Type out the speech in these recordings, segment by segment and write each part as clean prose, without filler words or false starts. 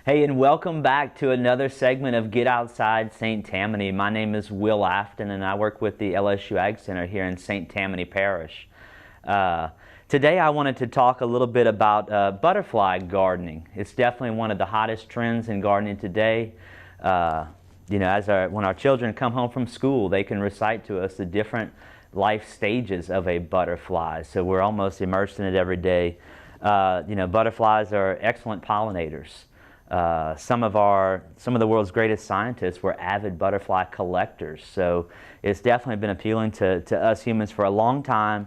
Hey, and welcome back to another segment of Get Outside St. Tammany. My name is Will Afton, and I work with the LSU Ag Center here in St. Tammany Parish. Today I wanted to talk a little bit about butterfly gardening. It's definitely one of the hottest trends in gardening today. When our children come home from school, they can recite to us the different life stages of a butterfly. So we're almost immersed in it every day. Butterflies are excellent pollinators. Some of the world's greatest scientists were avid butterfly collectors, so it's definitely been appealing to us humans for a long time.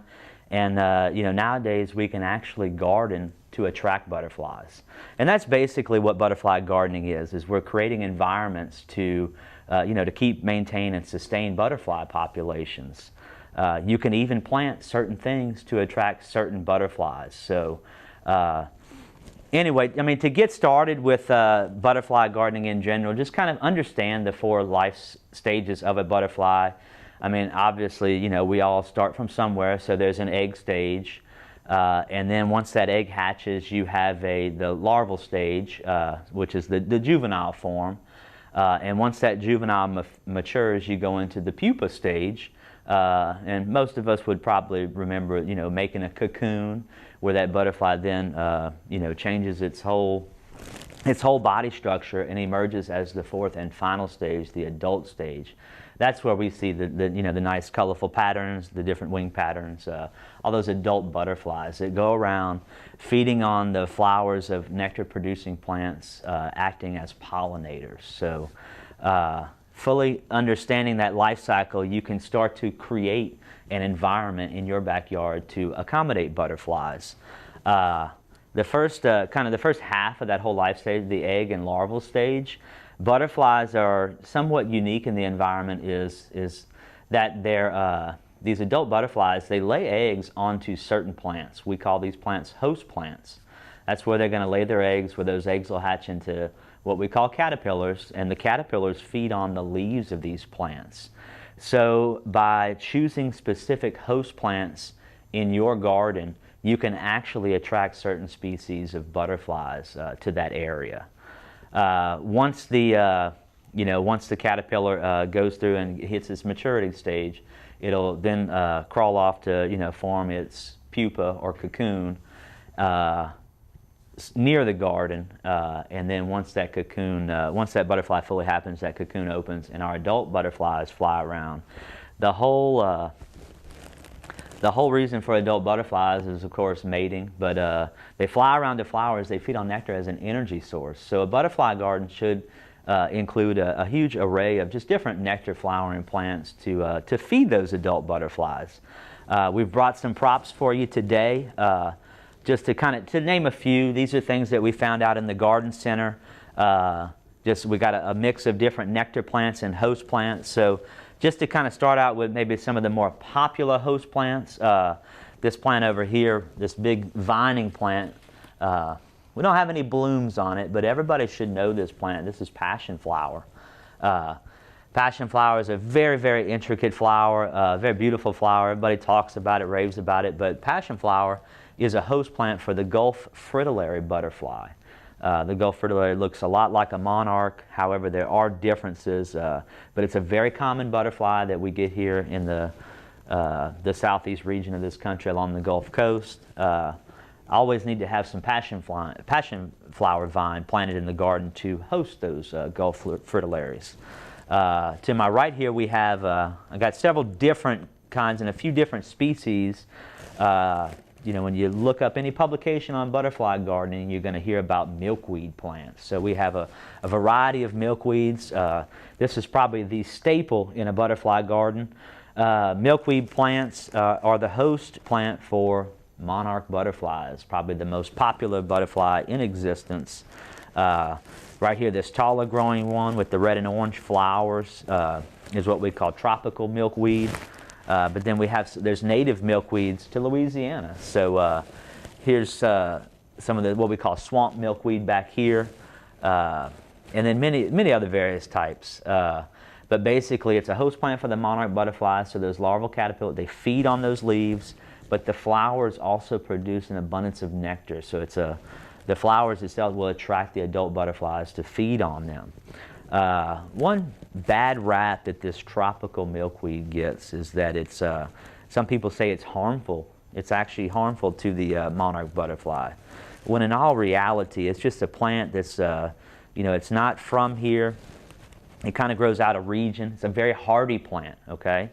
And nowadays we can actually garden to attract butterflies, and that's basically what butterfly gardening is we're creating environments to maintain and sustain butterfly populations. You can even plant certain things to attract certain butterflies. So. Anyway, to get started with butterfly gardening in general, just kind of understand the four life stages of a butterfly. Obviously, we all start from somewhere, so there's an egg stage. And then once that egg hatches, you have the larval stage, which is the juvenile form. And once that juvenile matures, you go into the pupa stage. And most of us would probably remember, making a cocoon, where that butterfly then, changes its whole body structure and emerges as the fourth and final stage, the adult stage. That's where we see the nice colorful patterns, the different wing patterns, all those adult butterflies that go around feeding on the flowers of nectar-producing plants, acting as pollinators. So, fully understanding that life cycle, you can start to create an environment in your backyard to accommodate butterflies. The first half of that whole life stage, the egg and larval stage, butterflies are somewhat unique in the environment is that these adult butterflies, they lay eggs onto certain plants. We call these plants host plants. That's where they're going to lay their eggs, where those eggs will hatch into what we call caterpillars, and the caterpillars feed on the leaves of these plants. So by choosing specific host plants in your garden, you can actually attract certain species of butterflies to that area. Once the caterpillar goes through and hits its maturity stage, it'll then crawl off to form its pupa or cocoon near the garden, and then once that butterfly fully happens, that cocoon opens and our adult butterflies fly around. The whole reason for adult butterflies is, of course, mating, but they fly around to flowers. They feed on nectar as an energy source. So a butterfly garden should include a huge array of just different nectar flowering plants to feed those adult butterflies. We've brought some props for you today. Just to name a few, these are things that we found out in the garden center. We got a mix of different nectar plants and host plants. So just to kind of start out with maybe some of the more popular host plants. This plant over here, this big vining plant, we don't have any blooms on it, but everybody should know this plant. This is passion flower. Passion flower is a very, very intricate flower, very beautiful flower. Everybody talks about it, raves about it, but passion flower is a host plant for the Gulf fritillary butterfly. The Gulf fritillary looks a lot like a monarch. However, there are differences, but it's a very common butterfly that we get here in the southeast region of this country along the Gulf Coast. Always need to have some passion flower vine planted in the garden to host those Gulf fritillaries. To my right here, we have I got several different kinds and a few different species. When you look up any publication on butterfly gardening, you're going to hear about milkweed plants. So we have a variety of milkweeds. This is probably the staple in a butterfly garden. Milkweed plants are the host plant for monarch butterflies, probably the most popular butterfly in existence. Right here, this taller growing one with the red and orange flowers is what we call tropical milkweed. But then there's native milkweeds to Louisiana. So here's some of what we call swamp milkweed back here, and then many other various types. But basically, it's a host plant for the monarch butterflies. So those larval caterpillars, they feed on those leaves, but the flowers also produce an abundance of nectar. So it's a the flowers itself will attract the adult butterflies to feed on them. One bad rap that this tropical milkweed gets is that it's, some people say it's harmful. It's actually harmful to the monarch butterfly, when in all reality, it's just a plant that's, it's not from here. It kind of grows out of region. It's a very hardy plant, okay?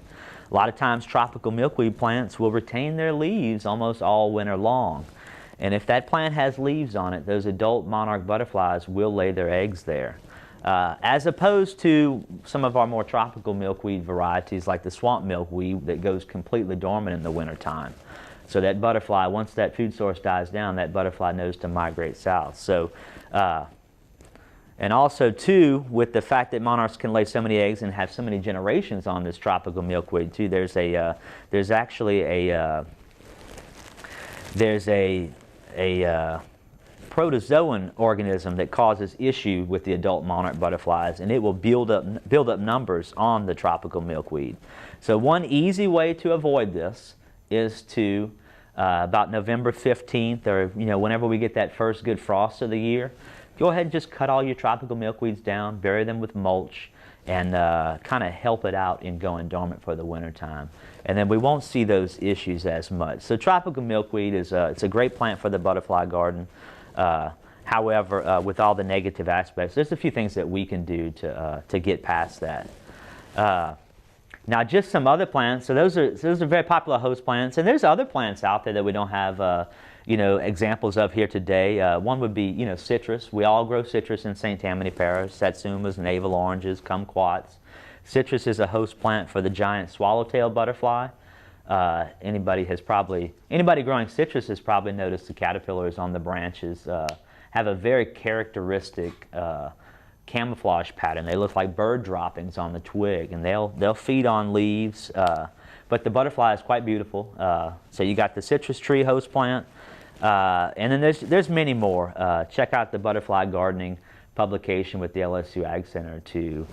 A lot of times tropical milkweed plants will retain their leaves almost all winter long. And if that plant has leaves on it, those adult monarch butterflies will lay their eggs there. As opposed to some of our more tropical milkweed varieties like the swamp milkweed that goes completely dormant in the wintertime. So that butterfly, once that food source dies down, that butterfly knows to migrate south. So, and also too, with the fact that monarchs can lay so many eggs and have so many generations on this tropical milkweed too, there's actually a protozoan organism that causes issue with the adult monarch butterflies, and it will build up numbers on the tropical milkweed. So one easy way to avoid this is to about November 15th, or whenever we get that first good frost of the year, go ahead and just cut all your tropical milkweeds down, bury them with mulch, and kind of help it out in going dormant for the wintertime. And then we won't see those issues as much. So tropical milkweed is it's a great plant for the butterfly garden. However, with all the negative aspects, there's a few things that we can do to get past that. Now, just some other plants. So those are very popular host plants, and there's other plants out there that we don't have examples of here today. One would be citrus. We all grow citrus in St. Tammany Parish. Satsumas, navel oranges, kumquats. Citrus is a host plant for the giant swallowtail butterfly. Anybody growing citrus has probably noticed the caterpillars on the branches have a very characteristic camouflage pattern. They look like bird droppings on the twig, and they'll feed on leaves. But the butterfly is quite beautiful. So you got the citrus tree host plant, and then there's many more. Check out the butterfly gardening publication with the LSU Ag Center to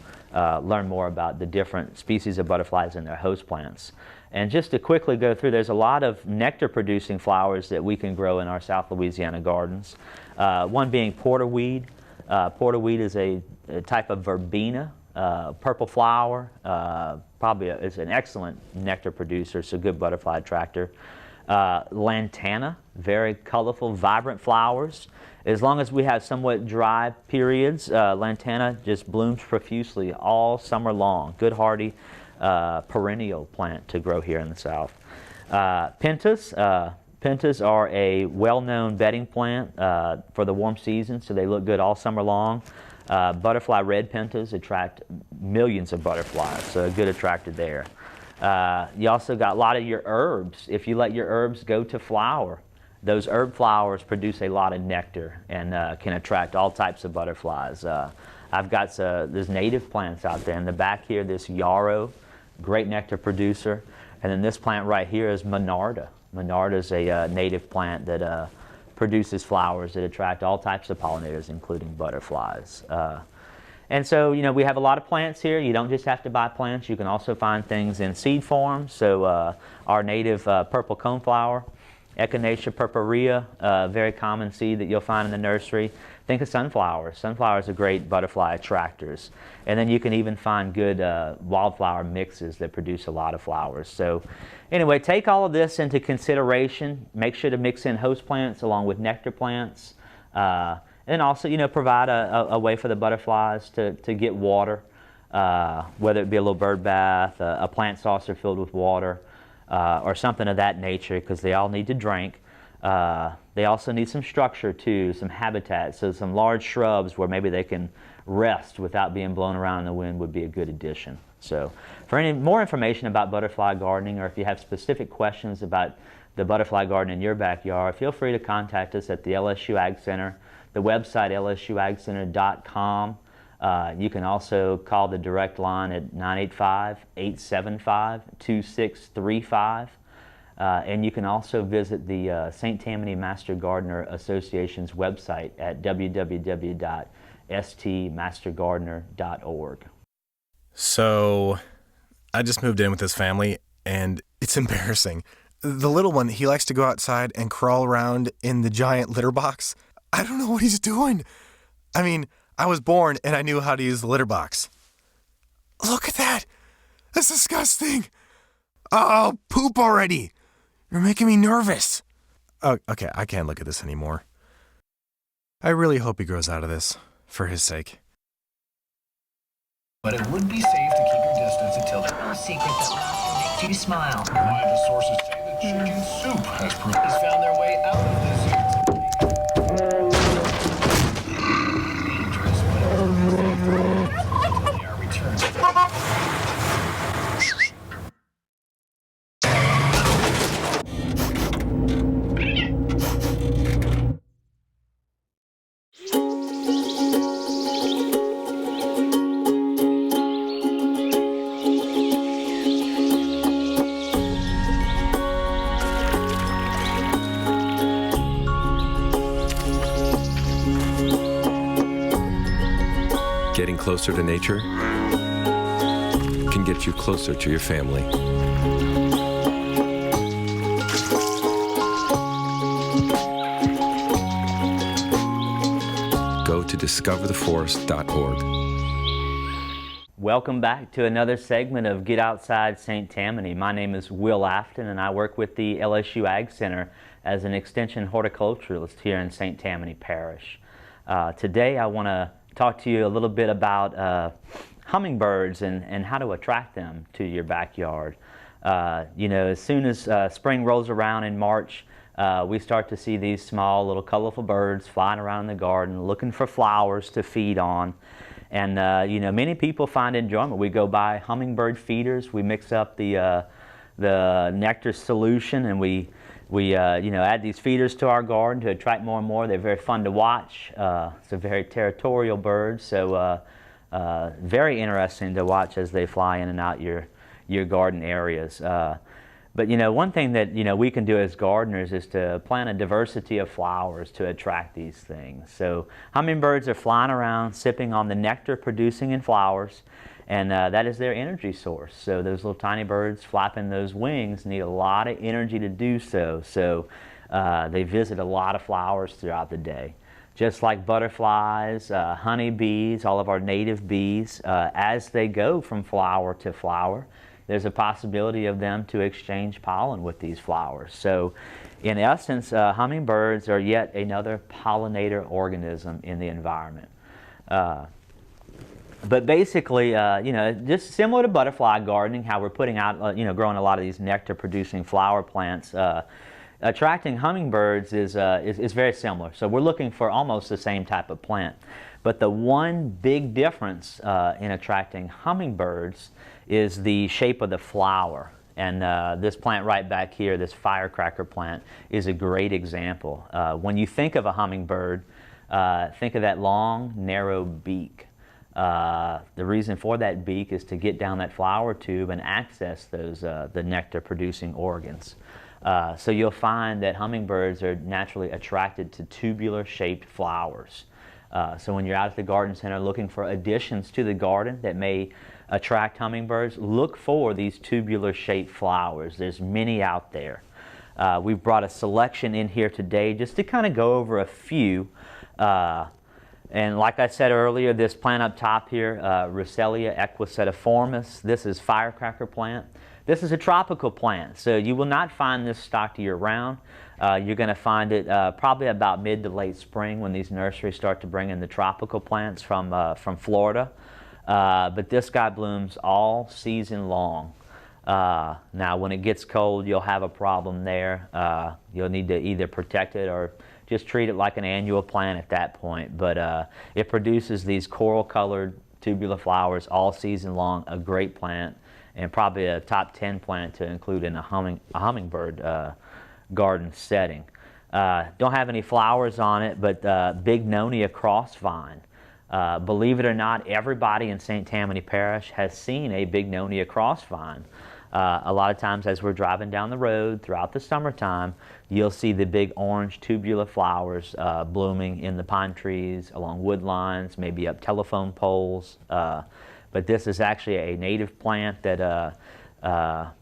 learn more about the different species of butterflies and their host plants. And just to quickly go through, there's a lot of nectar-producing flowers that we can grow in our South Louisiana gardens. One being porterweed. Porterweed is a type of verbena, purple flower. Probably is an excellent nectar producer, so good butterfly attractor. Lantana, very colorful, vibrant flowers. As long as we have somewhat dry periods, lantana just blooms profusely all summer long. Good hardy perennial plant to grow here in the South. Pentas. Pentas are a well-known bedding plant for the warm season, so they look good all summer long. Butterfly red pentas attract millions of butterflies, so a good attractor there. You also got a lot of your herbs. If you let your herbs go to flower, those herb flowers produce a lot of nectar and can attract all types of butterflies. I've got there's native plants out there. In the back here, this yarrow, great nectar producer. And then this plant right here is Monarda. Monarda is a native plant that produces flowers that attract all types of pollinators, including butterflies. And so, we have a lot of plants here. You don't just have to buy plants. You can also find things in seed form. So our native purple coneflower, Echinacea purpurea, very common seed that you'll find in the nursery. Think of sunflowers. Sunflowers are great butterfly attractors. And then you can even find good wildflower mixes that produce a lot of flowers. So anyway, take all of this into consideration. Make sure to mix in host plants along with nectar plants. And also, provide a way for the butterflies to get water, whether it be a little bird bath, a plant saucer filled with water, or something of that nature, because they all need to drink. They also need some structure too, some habitat, so some large shrubs where maybe they can rest without being blown around in the wind would be a good addition. So for any more information about butterfly gardening, or if you have specific questions about the butterfly garden in your backyard, feel free to contact us at the LSU Ag Center, the website lsuagcenter.com. You can also call the direct line at 985-875-2635. And you can also visit the St. Tammany Master Gardener Association's website at www.stmastergardener.org. So I just moved in with this family, and it's embarrassing. The little one, he likes to go outside and crawl around in the giant litter box. I don't know what he's doing. I mean, I was born and I knew how to use the litter box. Look at that. That's disgusting. Oh, poop already. You're making me nervous. Oh, okay, I can't look at this anymore. I really hope he grows out of this, for his sake. But it would be safe to keep your distance until the no secret that makes you smile. Reliable sources say that chicken soup has found their way out of this dangerous, but they are returned. Getting closer to nature can get you closer to your family. Go to discovertheforest.org. Welcome back to another segment of Get Outside St. Tammany. My name is Will Afton and I work with the LSU Ag Center as an extension horticulturalist here in St. Tammany Parish. Today I want to talk to you a little bit about hummingbirds and how to attract them to your backyard. You know, as soon as spring rolls around in March, we start to see these small little colorful birds flying around in the garden looking for flowers to feed on. And you know, many people find enjoyment. We go buy hummingbird feeders, we mix up the nectar solution, and we you know, add these feeders to our garden to attract more and more. They're very fun to watch. It's a very territorial bird, so very interesting to watch as they fly in and out your garden areas. But you know, one thing that we can do as gardeners is to plant a diversity of flowers to attract these things. So hummingbirds are flying around, sipping on the nectar producing in flowers, and that is their energy source. So those little tiny birds flapping those wings need a lot of energy to do so. So they visit a lot of flowers throughout the day. Just like butterflies, honeybees, all of our native bees, as they go from flower to flower, there's a possibility of them to exchange pollen with these flowers. So in essence, hummingbirds are yet another pollinator organism in the environment. But basically, you know, just similar to butterfly gardening, how we're putting out, you know, growing a lot of these nectar-producing flower plants, attracting hummingbirds is very similar. So we're looking for almost the same type of plant. But the one big difference in attracting hummingbirds is the shape of the flower. And this plant right back here, this firecracker plant, is a great example. When you think of a hummingbird, think of that long, narrow beak. The reason for that beak is to get down that flower tube and access those the nectar-producing organs. So you'll find that hummingbirds are naturally attracted to tubular-shaped flowers. So when you're out at the garden center looking for additions to the garden that may attract hummingbirds, look for these tubular-shaped flowers. There's many out there. We've brought a selection in here today just to kind of go over a few. And like I said earlier, this plant up top here, Roselia equisetiformis, this is firecracker plant. This is a tropical plant, so you will not find this stocked year-round. You're going to find it probably about mid to late spring when these nurseries start to bring in the tropical plants from Florida. But this guy blooms all season long. Now, when it gets cold, you'll have a problem there. You'll need to either protect it or just treat it like an annual plant at that point. But it produces these coral-colored tubular flowers all season long, a great plant, and probably a top 10 plant to include in a hummingbird garden setting. Don't have any flowers on it, but Bignonia crossvine. Believe it or not, everybody in St. Tammany Parish has seen a Bignonia crossvine. A lot of times as we're driving down the road throughout the summertime, you'll see the big orange tubular flowers blooming in the pine trees, along wood lines, maybe up telephone poles. But this is actually a native plant that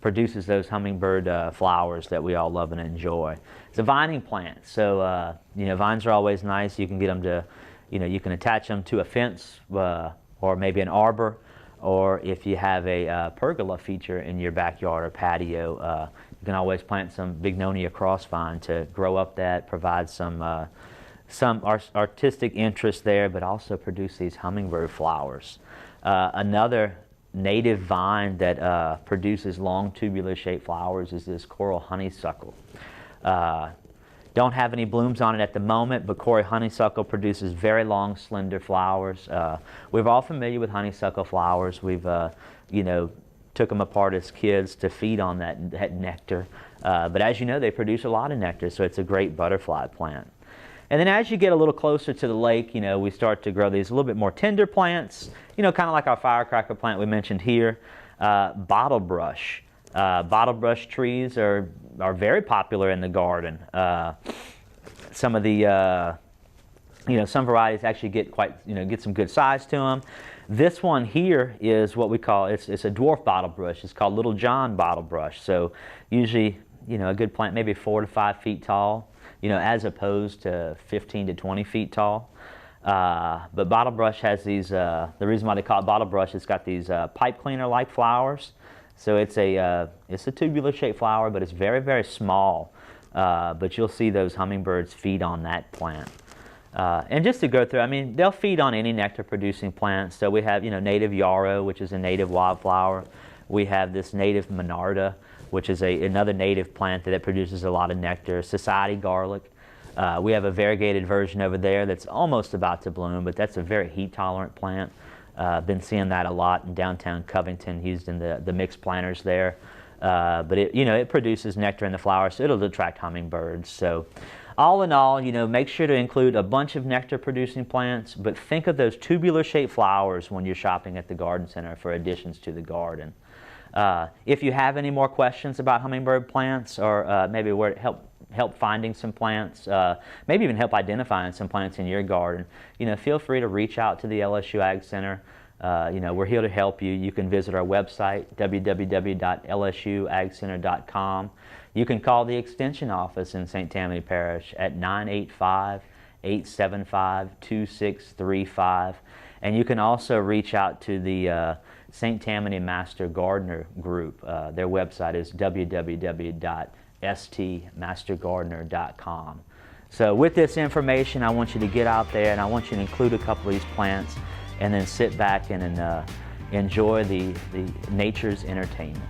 produces those hummingbird flowers that we all love and enjoy. It's a vining plant, so vines are always nice. You can get them to, you can attach them to a fence or maybe an arbor, or if you have a pergola feature in your backyard or patio, you can always plant some bignonia crossvine to grow up that, provide some artistic interest there, but also produce these hummingbird flowers. Another native vine that produces long tubular shaped flowers is this coral honeysuckle. Don't have any blooms on it at the moment, but coral honeysuckle produces very long, slender flowers. We're all familiar with honeysuckle flowers. We've, took them apart as kids to feed on that nectar. But as you know, they produce a lot of nectar, so it's a great butterfly plant. And then as you get a little closer to the lake, we start to grow these a little bit more tender plants, kind of like our firecracker plant we mentioned here. Bottle brush. Bottle brush trees are very popular in the garden. Some of the, some varieties actually get get some good size to them. This one here is what we call, it's a dwarf bottle brush. It's called Little John bottle brush. So usually, a good plant maybe 4 to 5 feet tall, as opposed to 15 to 20 feet tall. But bottle brush has these, the reason why they call it bottle brush, it's got these pipe cleaner-like flowers. So it's a tubular shaped flower, but it's very, very small. But you'll see those hummingbirds feed on that plant. And just to go through, they'll feed on any nectar producing plants. So we have, native yarrow, which is a native wildflower. We have this native monarda, which is another native plant that produces a lot of nectar. Society garlic. We have a variegated version over there that's almost about to bloom, but that's a very heat tolerant plant. Been seeing that a lot in downtown Covington, used in the mixed planters there. But it produces nectar in the flowers, so it'll attract hummingbirds. So all in all, make sure to include a bunch of nectar producing plants, but think of those tubular shaped flowers when you're shopping at the garden center for additions to the garden. If you have any more questions about hummingbird plants, or maybe where to help finding some plants, maybe even help identifying some plants in your garden, feel free to reach out to the LSU Ag Center. We're here to help you. You can visit our website, www.lsuagcenter.com. You can call the Extension office in St. Tammany Parish at 985-875-2635. And you can also reach out to the St. Tammany Master Gardener Group. Their website is www.stmastergardener.com. So with this information, I want you to get out there and I want you to include a couple of these plants and then sit back and enjoy the nature's entertainment.